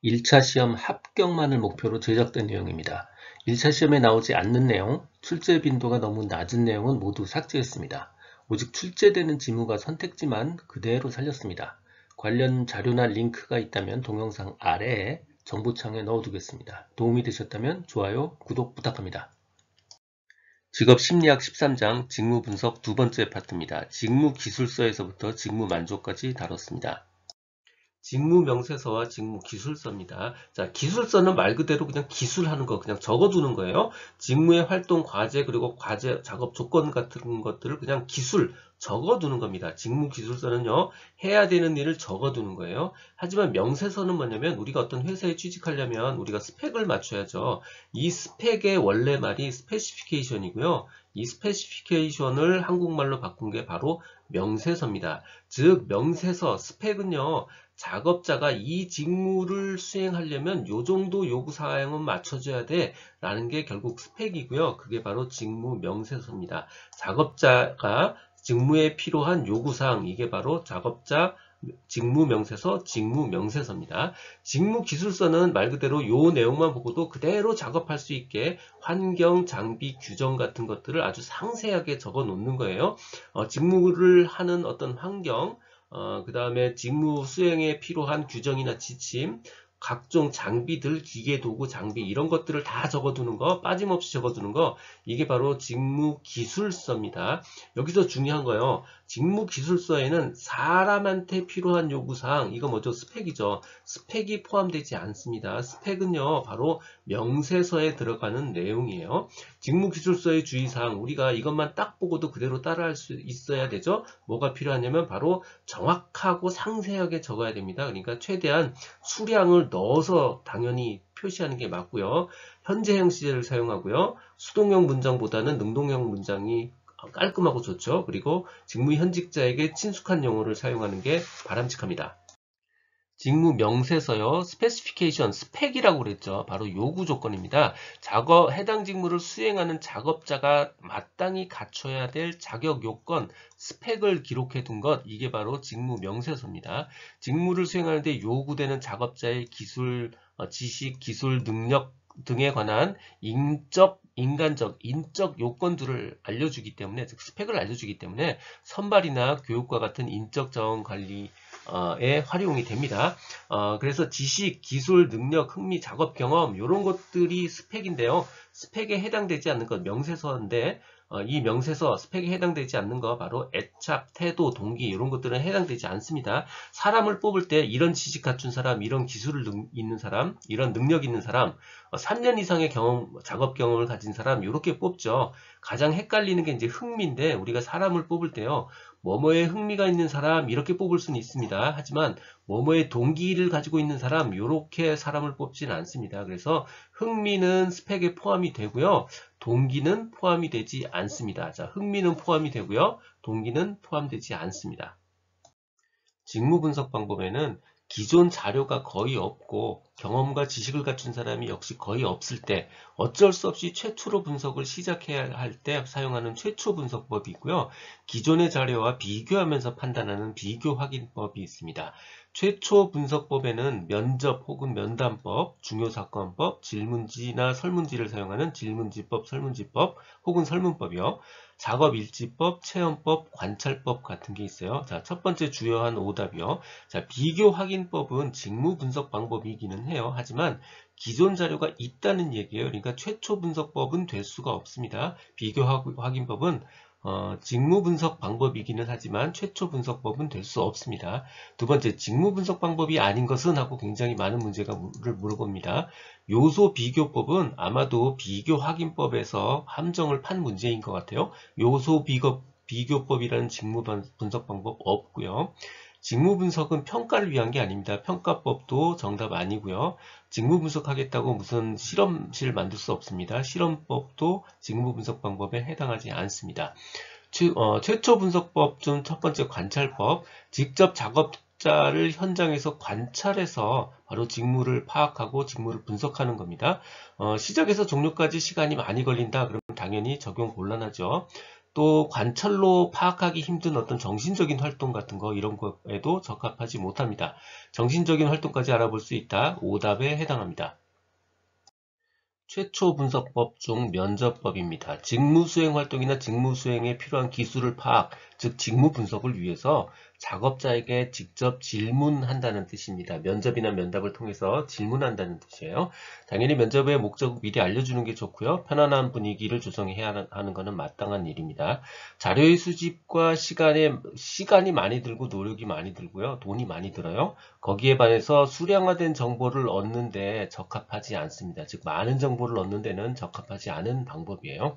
1차 시험 합격만을 목표로 제작된 내용입니다. 1차 시험에 나오지 않는 내용, 출제 빈도가 너무 낮은 내용은 모두 삭제했습니다. 오직 출제되는 지문과 선택지만 그대로 살렸습니다. 관련 자료나 링크가 있다면 동영상 아래에 정보창에 넣어두겠습니다. 도움이 되셨다면 좋아요, 구독 부탁합니다. 직업심리학 13장 직무분석 두 번째 파트입니다. 직무기술서에서부터 직무만족까지 다뤘습니다. 직무명세서와 직무기술서입니다. 자, 기술서는 말 그대로 그냥 기술하는 거, 그냥 적어두는 거예요. 직무의 활동 과제, 그리고 과제, 작업 조건 같은 것들을 그냥 기술, 적어두는 겁니다. 직무기술서는요, 해야 되는 일을 적어두는 거예요. 하지만 명세서는 뭐냐면, 우리가 어떤 회사에 취직하려면 우리가 스펙을 맞춰야죠. 이 스펙의 원래 말이 스페시피케이션이고요. 이 스페시피케이션을 한국말로 바꾼 게 바로 명세서입니다. 즉, 명세서, 스펙은요, 작업자가 이 직무를 수행하려면 요 정도 요구사항은 맞춰줘야 돼 라는 게 결국 스펙이고요. 그게 바로 직무 명세서입니다. 작업자가 직무에 필요한 요구사항, 이게 바로 작업자 직무 명세서, 직무 명세서입니다. 직무 기술서는 말 그대로 요 내용만 보고도 그대로 작업할 수 있게 환경, 장비, 규정 같은 것들을 아주 상세하게 적어 놓는 거예요. 직무를 하는 어떤 환경, 그 다음에 직무 수행에 필요한 규정이나 지침, 각종 장비들, 기계, 도구, 장비 이런 것들을 다 적어두는 거, 빠짐없이 적어두는 거, 이게 바로 직무기술서입니다. 여기서 중요한 거요. 직무기술서에는 사람한테 필요한 요구사항, 이거 뭐죠? 스펙이죠. 스펙이 포함되지 않습니다. 스펙은요, 바로 명세서에 들어가는 내용이에요. 직무기술서의 주의사항, 우리가 이것만 딱 보고도 그대로 따라할 수 있어야 되죠. 뭐가 필요하냐면 바로 정확하고 상세하게 적어야 됩니다. 그러니까 최대한 수량을 넣어서 당연히 표시하는 게 맞고요. 현재형 시제를 사용하고요. 수동형 문장보다는 능동형 문장이 깔끔하고 좋죠. 그리고 직무현직자에게 친숙한 용어를 사용하는 게 바람직합니다. 직무 명세서요. 스페시피케이션, 스펙이라고 그랬죠. 바로 요구 조건입니다. 해당 직무를 수행하는 작업자가 마땅히 갖춰야 될 자격 요건, 스펙을 기록해 둔 것, 이게 바로 직무 명세서입니다. 직무를 수행하는데 요구되는 작업자의 기술, 지식, 기술, 능력 등에 관한 인간적, 인적 요건들을 알려주기 때문에, 즉 스펙을 알려주기 때문에 선발이나 교육과 같은 인적 자원 관리 에 활용이 됩니다. 그래서 지식, 기술, 능력, 흥미, 작업 경험 이런 것들이 스펙인데요. 스펙에 해당되지 않는 것 명세서인데 이 명세서 스펙에 해당되지 않는 거 바로 애착, 태도, 동기 이런 것들은 해당되지 않습니다. 사람을 뽑을 때 이런 지식 갖춘 사람, 이런 기술을 있는 사람, 이런 능력 있는 사람, 3년 이상의 작업 경험을 가진 사람 이렇게 뽑죠. 가장 헷갈리는 게 이제 흥미인데 우리가 사람을 뽑을 때요. 뭐뭐에 흥미가 있는 사람 이렇게 뽑을 수는 있습니다. 하지만 뭐뭐에 동기를 가지고 있는 사람 이렇게 사람을 뽑지는 않습니다. 그래서 흥미는 스펙에 포함이 되고요. 동기는 포함이 되지 않습니다. 자, 흥미는 포함이 되고요. 동기는 포함되지 않습니다. 직무 분석 방법에는 기존 자료가 거의 없고 경험과 지식을 갖춘 사람이 역시 거의 없을 때 어쩔 수 없이 최초로 분석을 시작해야 할 때 사용하는 최초 분석법이 있고요. 기존의 자료와 비교하면서 판단하는 비교 확인법이 있습니다. 최초 분석법에는 면접 혹은 면담법, 중요사건법, 질문지나 설문지를 사용하는 질문지법, 설문지법 혹은 설문법이요. 작업일지법, 체험법, 관찰법 같은 게 있어요. 자, 첫 번째 주요한 오답이요. 자, 비교 확인법은 직무 분석 방법이기는 해요. 하지만 기존 자료가 있다는 얘기예요. 그러니까 최초 분석법은 될 수가 없습니다. 비교 확인법은 직무 분석 방법이기는 하지만 최초 분석법은 될 수 없습니다. 두 번째, 직무 분석 방법이 아닌 것은 하고 굉장히 많은 문제를 물어봅니다. 요소 비교법은 아마도 비교 확인법에서 함정을 판 문제인 것 같아요. 요소 비교법이라는 직무 분석 방법 없고요. 직무 분석은 평가를 위한 게 아닙니다. 평가법도 정답 아니고요. 직무 분석하겠다고 무슨 실험실 만들 수 없습니다. 실험법도 직무 분석 방법에 해당하지 않습니다. 최초 분석법 중 첫 번째 관찰법, 직접 작업자를 현장에서 관찰해서 바로 직무를 파악하고 직무를 분석하는 겁니다. 시작에서 종료까지 시간이 많이 걸린다 그러면 당연히 적용 곤란하죠. 또 관찰로 파악하기 힘든 어떤 정신적인 활동 같은 거 이런 거에도 적합하지 못합니다. 정신적인 활동까지 알아볼 수 있다. 오답에 해당합니다. 최초 분석법 중 면접법입니다. 직무 수행 활동이나 직무 수행에 필요한 기술을 파악, 즉 직무 분석을 위해서 작업자에게 직접 질문한다는 뜻입니다. 면접이나 면담을 통해서 질문한다는 뜻이에요. 당연히 면접의 목적 미리 알려주는 게 좋고요. 편안한 분위기를 조성해야 하는 것은 마땅한 일입니다. 자료의 수집과 시간이 많이 들고 노력이 많이 들고요. 돈이 많이 들어요. 거기에 반해서 수량화된 정보를 얻는데 적합하지 않습니다. 즉 많은 정보를 얻는 데는 적합하지 않은 방법이에요.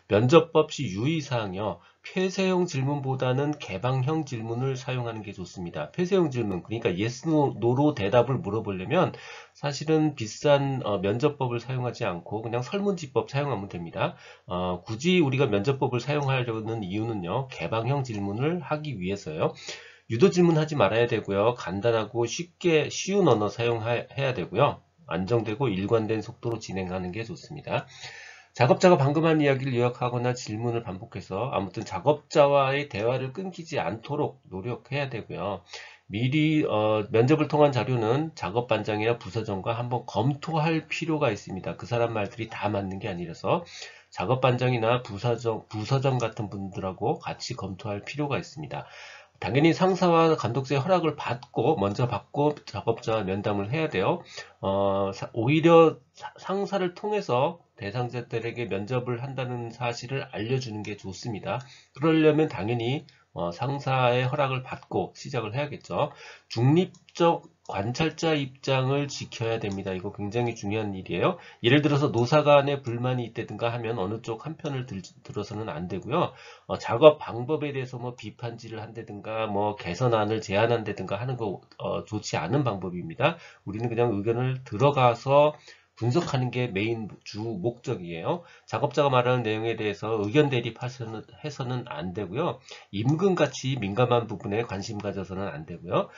면접법 시 유의사항이요. 폐쇄형 질문보다는 개방형 질문을 사용하는 게 좋습니다. 폐쇄형 질문, 그러니까 yes, no로 대답을 물어보려면 사실은 비싼 면접법을 사용하지 않고 그냥 설문지법 사용하면 됩니다. 굳이 우리가 면접법을 사용하려는 이유는요. 개방형 질문을 하기 위해서요. 유도 질문하지 말아야 되고요. 간단하고 쉬운 언어 사용해야 되고요. 안정되고 일관된 속도로 진행하는 게 좋습니다. 작업자가 방금 한 이야기를 요약하거나 질문을 반복해서 아무튼 작업자와의 대화를 끊기지 않도록 노력해야 되고요. 미리 면접을 통한 자료는 작업반장이나 부서장과 한번 검토할 필요가 있습니다. 그 사람 말들이 다 맞는 게 아니라서 작업반장이나 부서장 같은 분들하고 같이 검토할 필요가 있습니다. 당연히 상사와 감독자의 허락을 먼저 받고 작업자와 면담을 해야 돼요. 오히려 상사를 통해서 대상자들에게 면접을 한다는 사실을 알려주는 게 좋습니다. 그러려면 당연히 상사의 허락을 받고 시작을 해야겠죠. 중립적 관찰자 입장을 지켜야 됩니다. 이거 굉장히 중요한 일이에요. 예를 들어서 노사 간에 불만이 있다든가 하면 어느 쪽 한편을 들어서는 안 되고요. 작업 방법에 대해서 뭐 비판질을 한다든가 뭐 개선안을 제안한다든가 하는 거 좋지 않은 방법입니다. 우리는 그냥 의견을 들어가서 분석하는 게 메인 주 목적이에요. 작업자가 말하는 내용에 대해서 의견 대립해서는 안 되고요. 임금같이 민감한 부분에 관심 가져서는 안 되고요.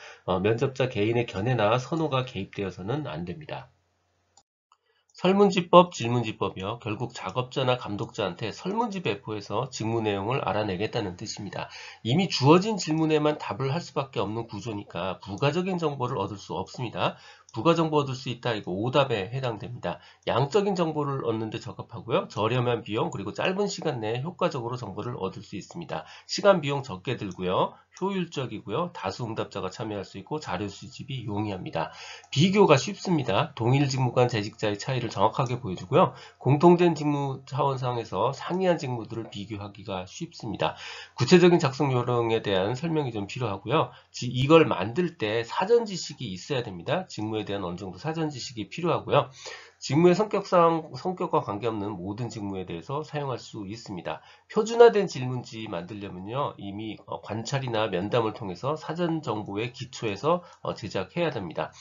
면접자 개인의 견해나 선호가 개입되어서는 안 됩니다. 설문지법, 질문지법이요. 결국 작업자나 감독자한테 설문지 배포해서 직무 내용을 알아내겠다는 뜻입니다. 이미 주어진 질문에만 답을 할 수밖에 없는 구조니까 부가적인 정보를 얻을 수 없습니다. 부가 정보 얻을 수 있다. 이거 오답에 해당됩니다. 양적인 정보를 얻는 데 적합하고요. 저렴한 비용 그리고 짧은 시간 내에 효과적으로 정보를 얻을 수 있습니다. 시간 비용 적게 들고요. 효율적이고요. 다수 응답자가 참여할 수 있고 자료 수집이 용이합니다. 비교가 쉽습니다. 동일 직무 간 재직자의 차이를 정확하게 보여주고요. 공통된 직무 차원상에서 상이한 직무들을 비교하기가 쉽습니다. 구체적인 작성 요령에 대한 설명이 좀 필요하고요. 이걸 만들 때 사전 지식이 있어야 됩니다. 직무에 대한 어느 정도 사전 지식이 필요하고요. 직무의 성격과 관계없는 모든 직무에 대해서 사용할 수 있습니다. 표준화된 질문지 만들려면요. 이미 관찰이나 면담을 통해서 사전 정보의 기초에서 제작해야 됩니다.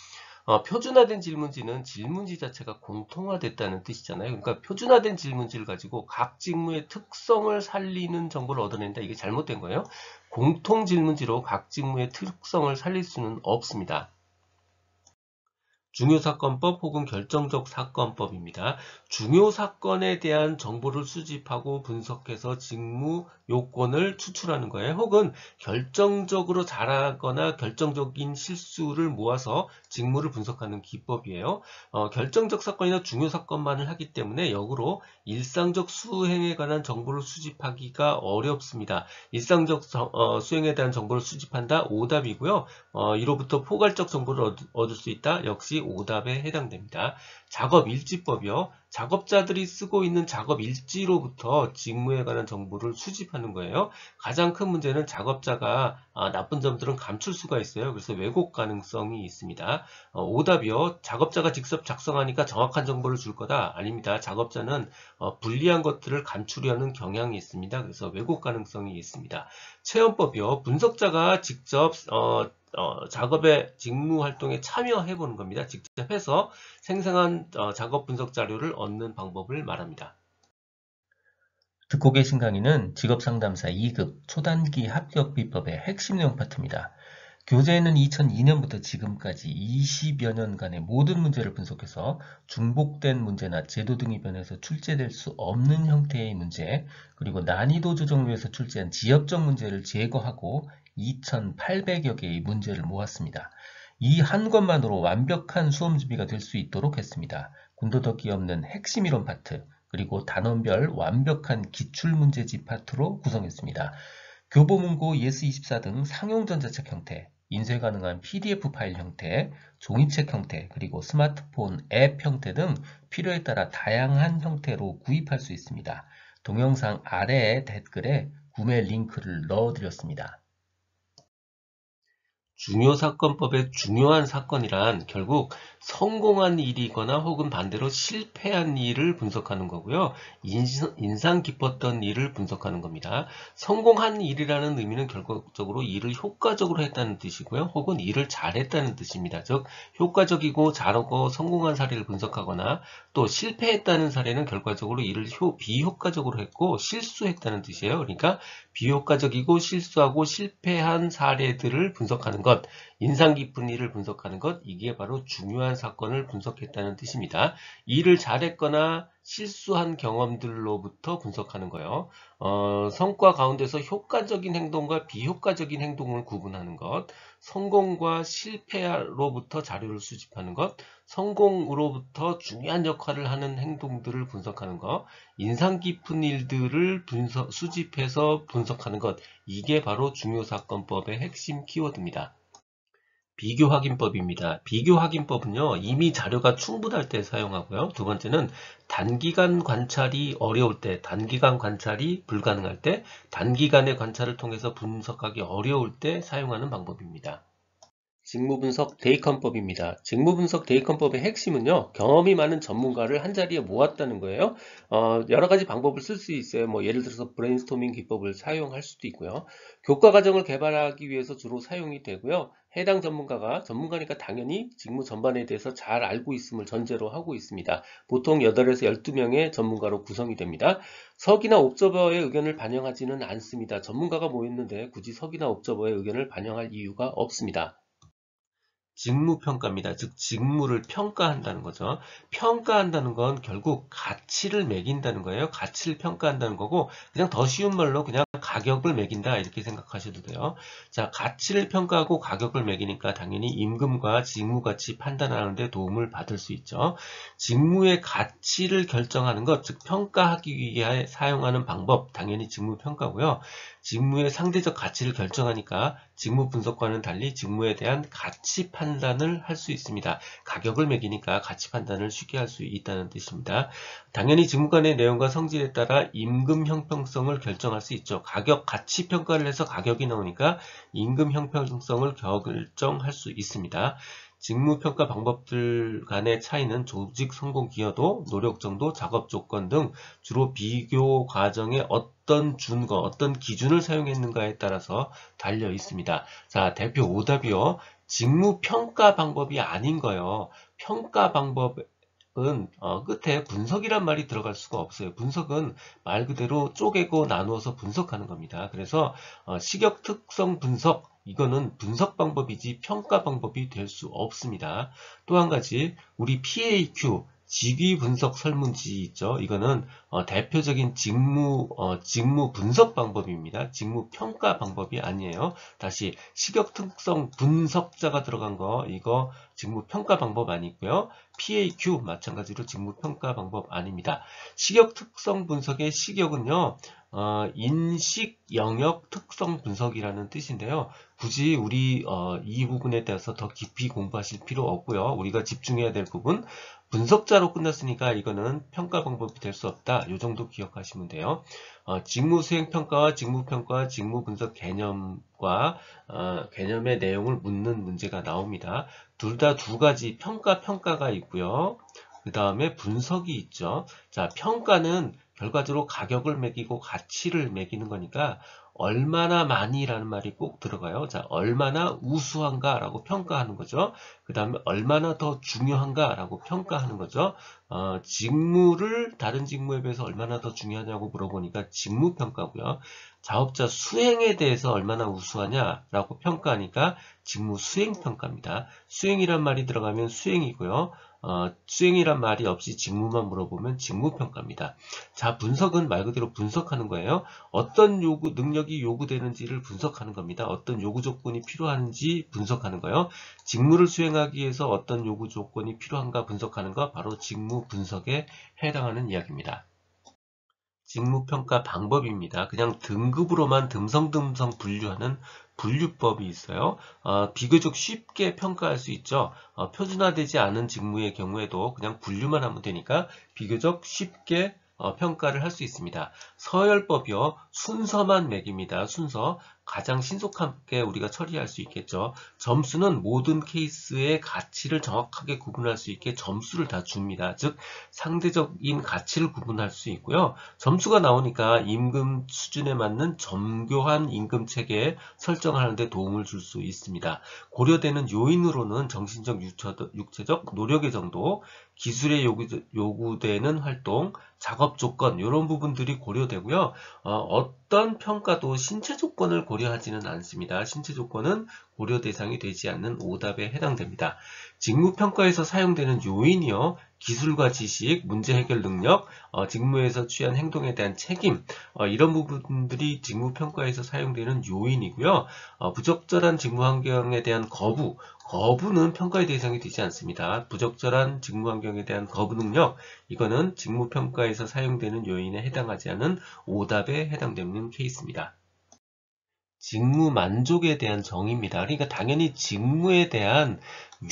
표준화된 질문지는 질문지 자체가 공통화됐다는 뜻이잖아요. 그러니까 표준화된 질문지를 가지고 각 직무의 특성을 살리는 정보를 얻어낸다. 이게 잘못된 거예요. 공통 질문지로 각 직무의 특성을 살릴 수는 없습니다. 중요사건법 혹은 결정적 사건법입니다. 중요사건에 대한 정보를 수집하고 분석해서 직무 요건을 추출하는 거예요. 혹은 결정적으로 잘하거나 결정적인 실수를 모아서 직무를 분석하는 기법이에요. 결정적 사건이나 중요사건만을 하기 때문에 역으로 일상적 수행에 관한 정보를 수집하기가 어렵습니다. 일상적 수행에 대한 정보를 수집한다? 오답이고요. 이로부터 포괄적 정보를 얻을 수 있다? 역시 오답에 해당됩니다. 작업일지법이요. 작업자들이 쓰고 있는 작업일지로부터 직무에 관한 정보를 수집하는 거예요. 가장 큰 문제는 작업자가 나쁜 점들은 감출 수가 있어요. 그래서 왜곡 가능성이 있습니다. 오답이요. 작업자가 직접 작성하니까 정확한 정보를 줄 거다? 아닙니다. 작업자는 불리한 것들을 감추려는 경향이 있습니다. 그래서 왜곡 가능성이 있습니다. 체험법이요. 분석자가 직접 작업의 직무 활동에 참여해 보는 겁니다. 직접 해서 생생한 작업 분석 자료를 얻는 방법을 말합니다. 듣고 계신 강의는 직업상담사 2급 초단기 합격 비법의 핵심 내용 파트입니다. 교재에는 2002년부터 지금까지 20여 년간의 모든 문제를 분석해서 중복된 문제나 제도 등이 변해서 출제될 수 없는 형태의 문제, 그리고 난이도 조정을 위해서 출제한 지엽적 문제를 제거하고 2,800여 개의 문제를 모았습니다. 이 한 것만으로 완벽한 수험 준비가 될 수 있도록 했습니다. 군더더기 없는 핵심 이론 파트, 그리고 단원별 완벽한 기출문제집 파트로 구성했습니다. 교보문고, 예스24 등 상용 전자책 형태, 인쇄 가능한 PDF 파일 형태, 종이책 형태, 그리고 스마트폰 앱 형태 등 필요에 따라 다양한 형태로 구입할 수 있습니다. 동영상 아래의 댓글에 구매 링크를 넣어드렸습니다. 중요사건법의 중요한 사건이란 결국 성공한 일이거나 혹은 반대로 실패한 일을 분석하는 거고요. 인상 깊었던 일을 분석하는 겁니다. 성공한 일이라는 의미는 결국적으로 일을 효과적으로 했다는 뜻이고요. 혹은 일을 잘했다는 뜻입니다. 즉 효과적이고 잘하고 성공한 사례를 분석하거나 또 실패했다는 사례는 결과적으로 일을 비효과적으로 했고 실수했다는 뜻이에요. 그러니까 비효과적이고 실수하고 실패한 사례들을 분석하는 것, 인상 깊은 일을 분석하는 것, 이게 바로 중요한 사건을 분석했다는 뜻입니다. 일을 잘했거나 실수한 경험들로부터 분석하는 거예요. 성과 가운데서 효과적인 행동과 비효과적인 행동을 구분하는 것, 성공과 실패로부터 자료를 수집하는 것, 성공으로부터 중요한 역할을 하는 행동들을 분석하는 것, 인상 깊은 일들을 수집해서 분석하는 것, 이게 바로 중요사건법의 핵심 키워드입니다. 비교확인법입니다. 비교확인법은요, 이미 자료가 충분할 때 사용하고요. 두 번째는 단기간 관찰이 어려울 때, 단기간 관찰이 불가능할 때, 단기간의 관찰을 통해서 분석하기 어려울 때 사용하는 방법입니다. 직무분석 대입헌법입니다. 직무분석 대입헌법의 핵심은요, 경험이 많은 전문가를 한자리에 모았다는 거예요. 여러 가지 방법을 쓸 수 있어요. 뭐 예를 들어서 브레인스토밍 기법을 사용할 수도 있고요. 교과 과정을 개발하기 위해서 주로 사용이 되고요. 해당 전문가가 전문가니까 당연히 직무 전반에 대해서 잘 알고 있음을 전제로 하고 있습니다. 보통 8에서 12명의 전문가로 구성이 됩니다. 서기나 옵저버의 의견을 반영하지는 않습니다. 전문가가 모였는데 굳이 서기나 옵저버의 의견을 반영할 이유가 없습니다. 직무평가입니다. 즉 직무를 평가한다는 거죠. 평가한다는 건 결국 가치를 매긴다는 거예요. 가치를 평가한다는 거고, 그냥 더 쉬운 말로 그냥 가격을 매긴다 이렇게 생각하셔도 돼요. 자, 가치를 평가하고 가격을 매기니까 당연히 임금과 직무 가치 판단하는 데 도움을 받을 수 있죠. 직무의 가치를 결정하는 것, 즉 평가하기 위해 사용하는 방법, 당연히 직무평가고요. 직무의 상대적 가치를 결정하니까 직무 분석과는 달리 직무에 대한 가치 판단을 할 수 있습니다. 가격을 매기니까 가치 판단을 쉽게 할 수 있다는 뜻입니다. 당연히 직무 간의 내용과 성질에 따라 임금 형평성을 결정할 수 있죠. 가격 가치 평가를 해서 가격이 나오니까 임금 형평성을 결정할 수 있습니다. 직무평가 방법들 간의 차이는 조직 성공 기여도, 노력 정도, 작업 조건 등 주로 비교 과정에 어떤 준거, 어떤 기준을 사용했는가에 따라서 달려 있습니다. 자, 대표 오답이요. 직무평가 방법이 아닌 거예요. 평가 방법은 끝에 분석이란 말이 들어갈 수가 없어요. 분석은 말 그대로 쪼개고 나누어서 분석하는 겁니다. 그래서 식역 특성 분석, 이거는 분석 방법이지 평가 방법이 될 수 없습니다. 또 한 가지, 우리 PAQ, 직위 분석 설문지 있죠. 이거는 대표적인 직무 분석 방법입니다. 직무 평가 방법이 아니에요. 다시 식역 특성 분석자가 들어간 거, 이거 직무 평가 방법 아니고요. PAQ 마찬가지로 직무 평가 방법 아닙니다. 식역 특성 분석의 식역은요, 인식 영역 특성 분석이라는 뜻인데요. 굳이 우리 이 부분에 대해서 더 깊이 공부하실 필요 없고요. 우리가 집중해야 될 부분, 분석자로 끝났으니까 이거는 평가 방법이 될 수 없다. 이 정도 기억하시면 돼요. 직무 수행 평가와 직무 분석 개념과 개념의 내용을 묻는 문제가 나옵니다. 둘 다 두 가지 평가가 있고요. 그 다음에 분석이 있죠. 자, 평가는 결과적으로 가격을 매기고 가치를 매기는 거니까 얼마나 많이라는 말이 꼭 들어가요. 자, 얼마나 우수한가라고 평가하는 거죠. 그 다음에 얼마나 더 중요한가라고 평가하는 거죠. 직무를 다른 직무에 비해서 얼마나 더 중요하냐고 물어보니까 직무평가고요. 자업자 수행에 대해서 얼마나 우수하냐라고 평가하니까 직무 수행평가입니다. 수행이란 말이 들어가면 수행이고요. 수행이란 말이 없이 직무만 물어보면 직무평가입니다. 자, 분석은 말 그대로 분석하는 거예요. 어떤 능력이 요구되는지를 분석하는 겁니다. 어떤 요구 조건이 필요한지 분석하는 거예요. 직무를 수행하기 위해서 어떤 요구 조건이 필요한가 분석하는 거 바로 직무 분석에 해당하는 이야기입니다. 직무평가 방법입니다. 그냥 등급으로만 듬성듬성 분류하는 분류법이 있어요. 비교적 쉽게 평가할 수 있죠. 표준화되지 않은 직무의 경우에도 그냥 분류만 하면 되니까 비교적 쉽게 평가를 할 수 있습니다. 서열법이요. 순서만 매깁니다. 순서. 가장 신속하게 우리가 처리할 수 있겠죠. 점수는 모든 케이스의 가치를 정확하게 구분할 수 있게 점수를 다 줍니다. 즉 상대적인 가치를 구분할 수 있고요. 점수가 나오니까 임금 수준에 맞는 정교한 임금 체계 설정하는 데 도움을 줄 수 있습니다. 고려되는 요인으로는 정신적, 육체적 노력의 정도, 기술에 요구되는 활동, 작업 조건 이런 부분들이 고려되고요. 어떤 평가도 신체 조건을 고려하지는 않습니다. 신체 조건은 고려 대상이 되지 않는 오답에 해당됩니다. 직무평가에서 사용되는 요인이요. 기술과 지식, 문제 해결 능력, 직무에서 취한 행동에 대한 책임, 이런 부분들이 직무평가에서 사용되는 요인이고요. 부적절한 직무 환경에 대한 거부는 평가의 대상이 되지 않습니다. 부적절한 직무 환경에 대한 거부 능력, 이거는 직무평가에서 사용되는 요인에 해당하지 않은 오답에 해당되는 케이스입니다. 직무 만족에 대한 정의입니다. 그러니까 당연히 직무에 대한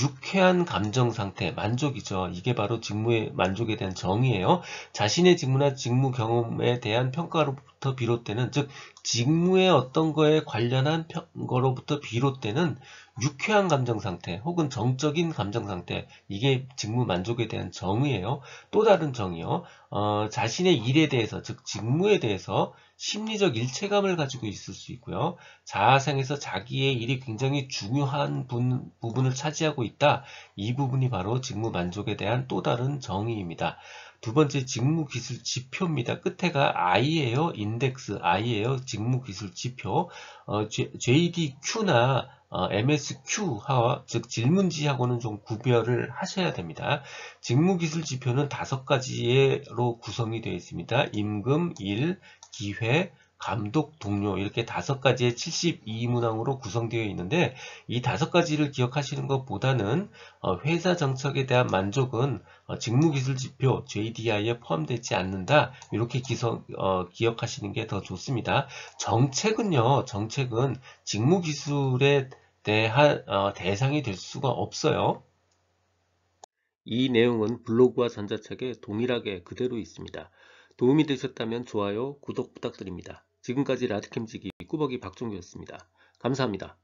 유쾌한 감정 상태, 만족이죠. 이게 바로 직무의 만족에 대한 정의예요. 자신의 직무나 직무 경험에 대한 평가로부터 비롯되는, 즉 직무의 어떤 거에 관련한 거로부터 비롯되는 유쾌한 감정 상태 혹은 정적인 감정 상태, 이게 직무 만족에 대한 정의예요. 또 다른 정의요. 자신의 일에 대해서, 즉 직무에 대해서 심리적 일체감을 가지고 있을 수 있고요. 자아상에서 자기의 일이 굉장히 중요한 부분을 차지하고 있다. 이 부분이 바로 직무 만족에 대한 또 다른 정의입니다. 두 번째 직무 기술 지표입니다. 끝에가 I예요. 인덱스 I예요. 직무 기술 지표. JDQ나 MSQ와 즉 질문지하고는 좀 구별을 하셔야 됩니다. 직무기술 지표는 5가지로 구성이 되어 있습니다. 임금, 일, 기회, 감독, 동료 이렇게 5가지의 72문항으로 구성되어 있는데 이 5가지를 기억하시는 것보다는 회사 정책에 대한 만족은 직무기술지표 JDI에 포함되지 않는다. 이렇게 기억하시는 게 더 좋습니다. 정책은 직무기술에 대한 대상이 될 수가 없어요. 이 내용은 블로그와 전자책에 동일하게 그대로 있습니다. 도움이 되셨다면 좋아요, 구독 부탁드립니다. 지금까지 라디캠지기 꾸벅이 박종규였습니다. 감사합니다.